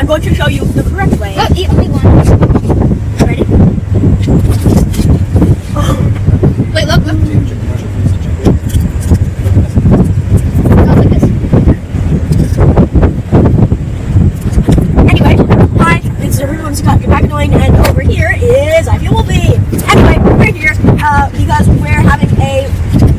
I'm going to show you the correct way. Oh, eat only one. Ready? Wait, look. Oh, like this. Anyway, hi, it's everyone's got your macaroni, and over here is I feel will be. Anyway, we're here because we're having a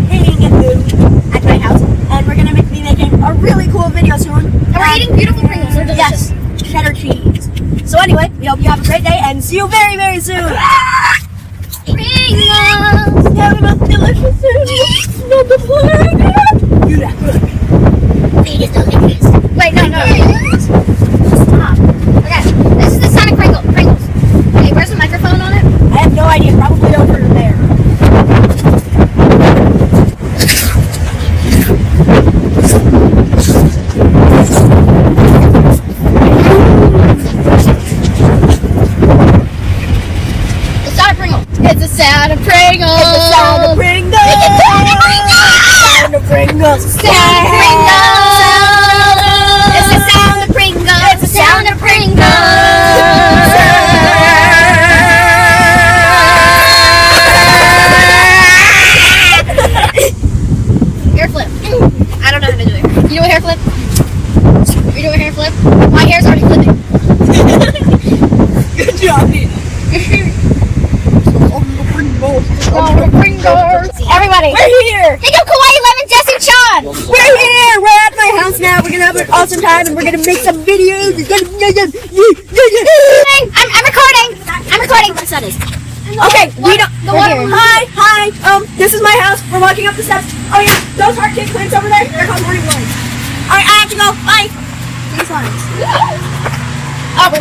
painting mood at my house, and we're gonna be making a really cool video soon. And we're eating beautiful Pringles. They're delicious. Yes, cheddar cheese. So anyway, we hope you have a great day, and see you very, very soon. Pringles! Have the most delicious food on the planet. Do that. It is delicious. Wait, no. Stop. Okay, this is the sound of Pringles. Okay, where's the microphone on it? I have no idea. Probably over there. The sound of Pringles. It's the sound of Pringles. It's the sound of Pringles. It's the sound of Pringles. Sound of Pringles. Sound of Pringles. It's the sound of Pringles. It's the sound of Pringles. Hair flip. I don't know how to do it. You do a hair flip? You do a hair flip? My hair's already flipping. Good job, Nina. Pringles. Everybody. We're here. Think of Kawaii Lemon, Jesse, Sean. We're here. We're at my house now. We're gonna have an awesome time, and we're gonna make some videos. I'm recording. I'm recording. Okay, we don't. We're here. Hi. This is my house. We're walking up the steps. Oh yeah, those heart cake plants over there. They're called morning glories. All right, I have to go. Bye. These lines. Oh, we're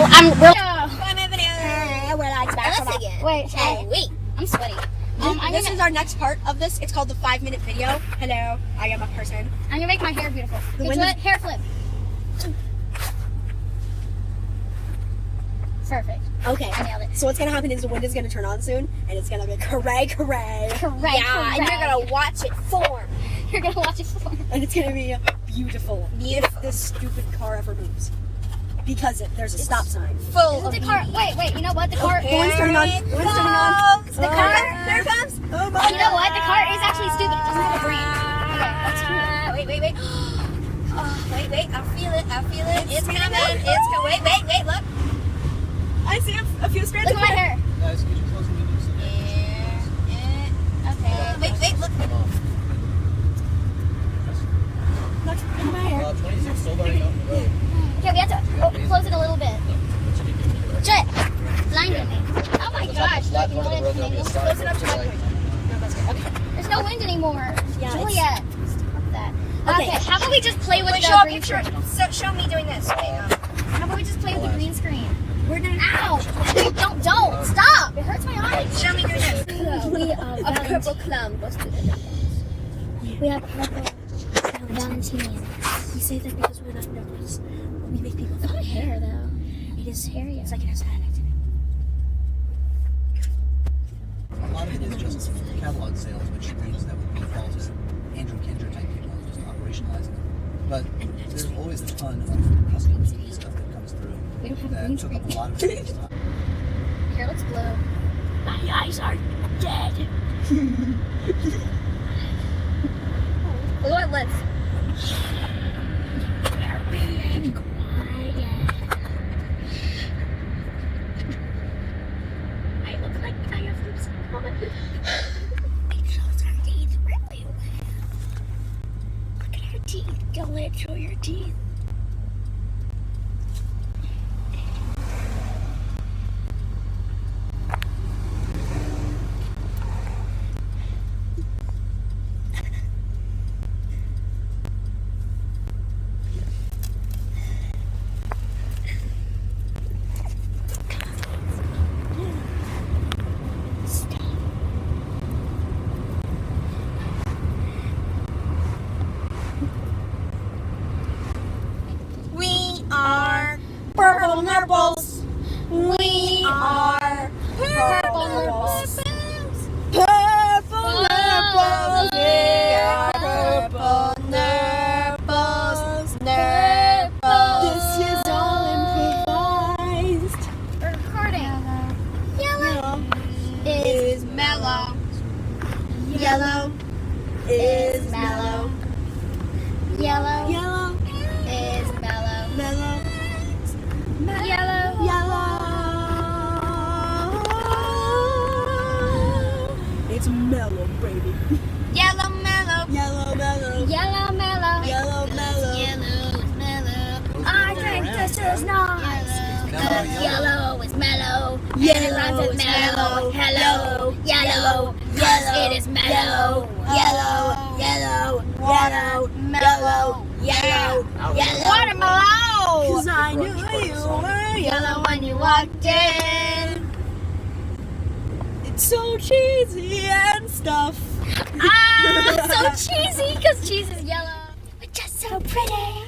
Wait, Wait. I'm sweaty. This is our next part of this. It's called the 5-minute video. Hello, I am a person. I'm gonna make my hair beautiful. The Into wind is- it, hair flip. Perfect. Okay. I nailed it. So what's gonna happen is the wind is gonna turn on soon, and it's gonna be hooray. Correct. Yeah, and you're gonna watch it form. You're gonna watch it for. And it's gonna be beautiful. If this stupid car ever moves. Because there's a stop sign. Full Isn't of the car? Wait. You know what? The car. The wind's turning on. The wind's turning on. The car. There it comes. Oh my You know what? The car is actually stupid. It doesn't have a brain. Okay, that's cool. Wait. Oh, wait. I feel it. It's coming. It's coming. Wait. Look. I see a few strands Look of at my hair. hair. Guys, could you close the windows? Okay. Wait. Look. Look at my hair. 26 sold already on the road. Okay, we have to close it a little bit. Shut. Blinded me. Oh my gosh. Flat You part know of the road, there'll be a what? sign. Close it up to my point. No, that's good. Okay. There's no wind anymore. Yeah, Juliet. Stop that. Okay. Okay, how about we just play with Wait, the show a green picture. screen? Show me doing this. Wait, How about we just play with the green screen? We're gonna. Ow! Don't stop! It hurts my eyes. show me doing this. We A purple clown goes to the We have purple Valentinian. We say that because we're not nervous. We make people It's feel not hair though. It is hairy. It's like it has panicked in A lot of it is just catalog sales, which means that would be default Andrew Kendra type people just operationalizing it. But there's always a ton of custom stuff that comes through We don't have a that green took screen. up a lot of people's time. Here, let's blow. My eyes are dead. Look at my lips. They're being quiet. I look like I have lips on. It shows our teeth really well. Look at our teeth. Don't let it show your teeth. Yellow is mellow. Yellow And it rhymes with is mellow. mellow. Hello. Yellow. Yes, it is mellow. Yellow, yellow, yellow, yellow, yellow, yellow. Watermelon. Cause I knew you were Yellow when you walked in. It's so cheesy and stuff. Ah, so cheesy because cheese is yellow. But just so pretty.